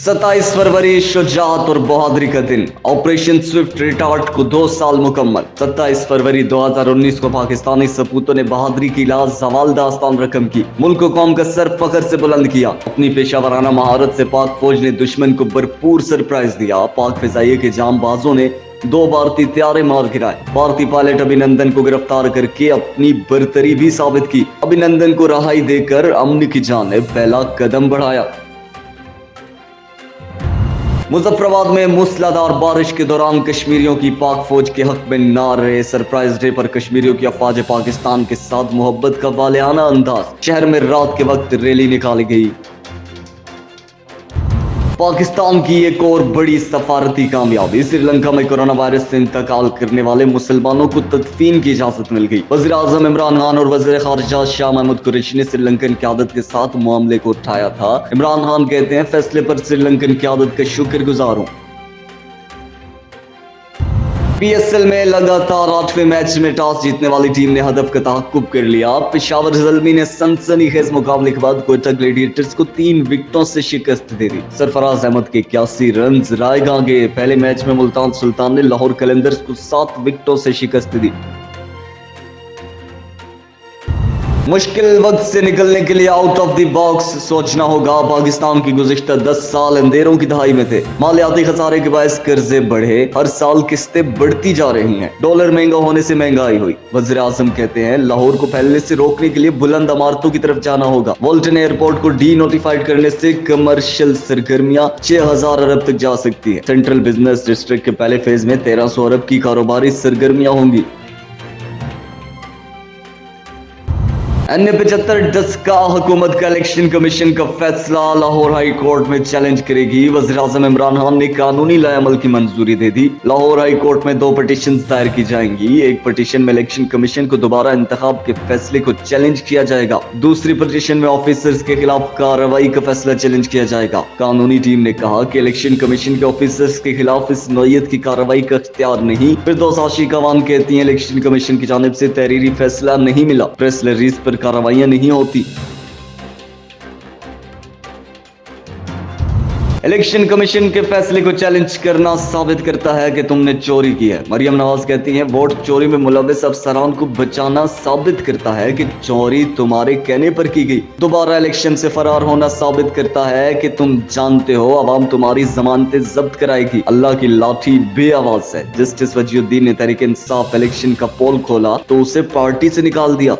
27 फरवरी शुजात और बहादुरी का दिन। ऑपरेशन स्विफ्ट रिटार्ट को 2 साल मुकम्मल। 27 फरवरी 2019 को पाकिस्तानी सपूतों ने बहादुरी की लाजवाल दास्तान रकम की, मुल्क कौम का सर फखर से बुलंद किया। अपनी पेशावराना महारत से पाक फौज ने दुश्मन को भरपूर सरप्राइज दिया। पाक फिजाइये के जांबाजों ने 2 भारतीय त्यारे मार गिराए। भारतीय पायलट अभिनंदन को गिरफ्तार करके अपनी बरतरी भी साबित की। अभिनंदन को रहाई देकर अमन की जानिब पहला कदम बढ़ाया। मुजफ्फराबाद में मूसलाधार बारिश के दौरान कश्मीरियों की पाक फौज के हक में नारे। सरप्राइज डे पर कश्मीरियों की अफवाज पाकिस्तान के साथ मोहब्बत का वालियाना अंदाज। शहर में रात के वक्त रैली निकाली गई। पाकिस्तान की एक और बड़ी सफारती कामयाबी। श्रीलंका में कोरोना वायरस से इंतकाल करने वाले मुसलमानों को तदफीन की इजाजत मिल गई। वज़ीर आज़म इमरान खान और वज़ीर ख़ारिजा शाह महमूद कुरैशी ने श्रीलंकन क़यादत के साथ मामले को उठाया था। इमरान खान कहते हैं, फैसले पर श्रीलंकन क़यादत का शुक्रगुजार हूं। PSL में लगातार 8वें मैच में टॉस जीतने वाली टीम ने हदफ का तहक्कुब कर लिया। पेशावर ज़ल्मी ने सनसनीखेज मुकाबले के बाद कोयटा ग्लैडिएटर्स को 3 विकेटों से शिकस्त दे दी। सरफराज अहमद के 81 रन रायगा गए। पहले मैच में मुल्तान सुल्तान ने लाहौर कलंदर्स को 7 विकेटों से शिकस्त दी। मुश्किल वक्त से निकलने के लिए आउट ऑफ द बॉक्स सोचना होगा। पाकिस्तान की गुज़िश्ता 10 साल अंधेरों की दहाई में थे। मालियाती खसारे के बायस कर्जे बढ़े, हर साल किस्तें बढ़ती जा रही हैं। डॉलर महंगा होने से महंगाई हुई। वज़ीर आज़म कहते हैं, लाहौर को फैलने से रोकने के लिए बुलंद इमारतों की तरफ जाना होगा। वोल्टन एयरपोर्ट को डी नोटिफाइड करने से कमर्शियल सरगर्मियां 6000 अरब तक जा सकती है। सेंट्रल बिजनेस डिस्ट्रिक्ट के पहले फेज में 1300 अरब की कारोबारी सरगर्मियां होंगी। NA-75 डस्का हुकूमत का इलेक्शन कमीशन का फैसला लाहौर हाई कोर्ट में चैलेंज करेगी। वज़ीर आज़म इमरान खान ने कानूनी लाएअमल की मंजूरी दे दी। लाहौर हाई कोर्ट में 2 पिटीशन दायर की जाएंगी। एक पिटीशन में इलेक्शन कमीशन को दोबारा इंतखाब के फैसले को चैलेंज किया जाएगा। दूसरी पिटीशन में ऑफिसर्स के खिलाफ कार्रवाई का फैसला चैलेंज किया जाएगा। कानूनी टीम ने कहा कि इलेक्शन कमीशन के ऑफिसर्स के खिलाफ इस नौयत की कार्रवाई का इख्तियार नहीं। फिरदौस आशिक अवान कहती हैं, इलेक्शन कमीशन की जानिब से तहरीरी फैसला नहीं मिला, प्रेस रिलीज पर कार्रवाइयां नहीं होती। इलेक्शन कमीशन के फैसले को चैलेंज करना साबित करता है कि तुमने चोरी की है। मरियम नवाज कहती हैं, वोट चोरी में मुलव्वस अफसरान को बचाना साबित करता है कि चोरी तुम्हारे कहने पर की गई। दोबारा इलेक्शन से फरार होना साबित करता है कि तुम जानते हो अवाम तुम्हारी जमानतें जब्त कराएगी। अल्लाह की लाठी बेआवाज है। जस्टिस वजीउद्दीन ने तहरीक इंसाफ इलेक्शन का पोल खोला तो उसे पार्टी से निकाल दिया।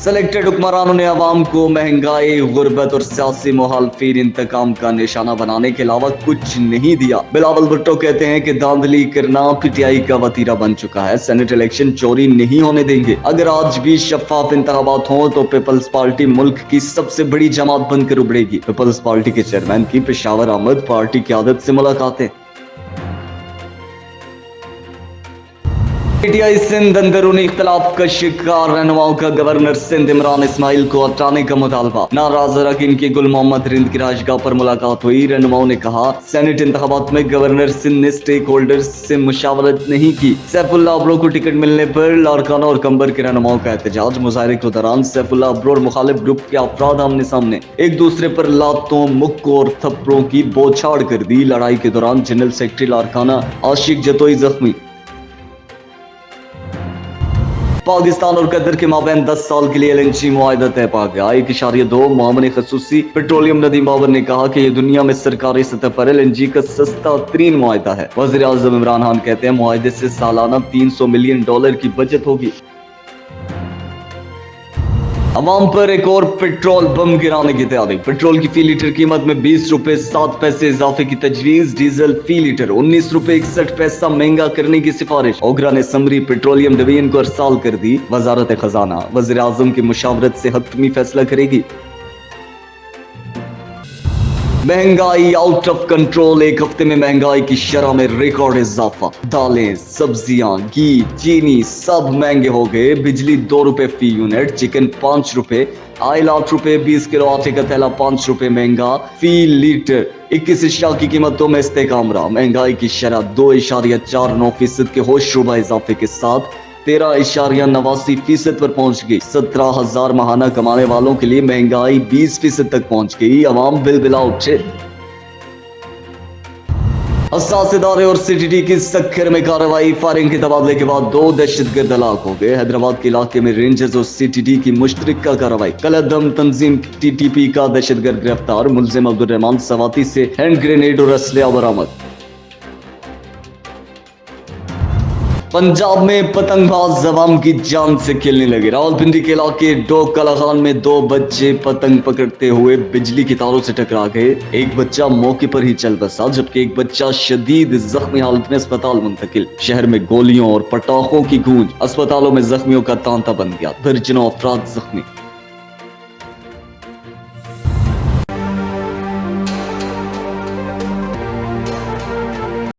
सेलेक्टेड हुक्मरानों ने अवाम को महंगाई, गुर्बत और सियासी मुखालफिन इंतकाम का निशाना बनाने के अलावा कुछ नहीं दिया। बिलावल भुट्टो कहते हैं कि धांधली करना PTI का वतीरा बन चुका है। सेनेट इलेक्शन चोरी नहीं होने देंगे। अगर आज भी शफाफ इंतखाबात हों तो पीपल्स पार्टी मुल्क की सबसे बड़ी जमात बनकर उभरेगी। पीपल्स पार्टी के चेयरमैन की पेशावर अहमद पार्टी क़यादत से मुलाकातें। PTI सिंध अंदरूनी इख्तलाफ का शिकार। रहनुमाओं का गवर्नर सिंध इमरान इस्माइल को हटाने का मुतालबा। नाराज अरकान की गुल मोहम्मद रिंद की राजगाह पर मुलाकात हुई। रहनुमाओं ने कहा, सेनेट इंतखाबात में गवर्नर सिंध ने स्टेक होल्डर्स से मुशावरत नहीं की। सैफुल्लाह अब्रो को टिकट मिलने पर लारकाना और कंबर के रहनुमाओं का एहतजाज। मुजाहरे के दौरान सैफुल्लाह अब्रो और मुखालिफ ग्रुप के अफराद आमने सामने, एक दूसरे पर लातों, मुक्कों और थप्पड़ों की बौछार कर दी। लड़ाई के दौरान जनरल सेक्रेटरी लारकाना आशिक जतोई जख्मी। पाकिस्तान और कतर के माबैन 10 साल के लिए LNG मुआहिदा तय पा गया। 1.2 मामले खसूसी पेट्रोलियम नदीम बाबर ने कहा कि यह दुनिया में सरकारी सतह पर LNG का सस्ता तरीन मुआहिदा है। वज़ीर आज़म इमरान खान कहते हैं, मुआहिदे से सालाना $300 मिलियन की बचत होगी। अवाम पर एक और पेट्रोल बम गिराने की तैयारी। पेट्रोल की फी लीटर कीमत में 20 रुपए 7 पैसे इजाफे की तजवीज। डीजल फी लीटर 19 रुपए 61 पैसा महंगा करने की सिफारिश। ओगरा ने समरी पेट्रोलियम डिवीजन को अरसाल कर दी। वजारत खजाना वज़ीर आज़म की मुशावरत से हतमी फैसला करेगी। महंगाई आउट ऑफ कंट्रोल। एक हफ्ते में महंगाई की शरह में रिकॉर्ड इजाफा। दालें, सब्जियां, घी, चीनी सब महंगे हो गए। बिजली 2 रुपए फी यूनिट, चिकन 5 रुपए, आयल 8 रुपए, 20 किलो आटे का थैला 5 रुपए महंगा फी लीटर। 21 अशिया की कीमतों में इस्तेकाम रहा। महंगाई की शरह 2.49% के होशरुबा इजाफे के साथ 13.89% पर पहुंच गई। 17,000 महाना कमाने वालों के लिए महंगाई 20% तक पहुंच गई। अवाम बिलबिला उठे। असासिदारे और सीटीटी की सक्कर में कार्रवाई। फायरिंग के तबादले के बाद 2 दहशतगर्द हलाक हो गए। हैदराबाद के इलाके में रेंजर्स और सीटीटी की मुश्तरका कार्रवाई। कलदम तंजीम टीटीपी का दहशतगर्द गिरफ्तार। मुलजिम अब्दुल रहमान सवाती से हैंड ग्रेनेड और असलहा बरामद। पंजाब में पतंगबाज अवाम की जान से खेलने लगे। रावलपिंडी के इलाके डोक कलाखान में 2 बच्चे पतंग पकड़ते हुए बिजली की तारों से टकरा गए। एक बच्चा मौके पर ही चल बसा, जबकि एक बच्चा शदीद जख्मी हालत में अस्पताल मुंतकिल। शहर में गोलियों और पटाखों की गूंज। अस्पतालों में जख्मियों का तांता बन गया। दर्जनों अफराद जख्मी।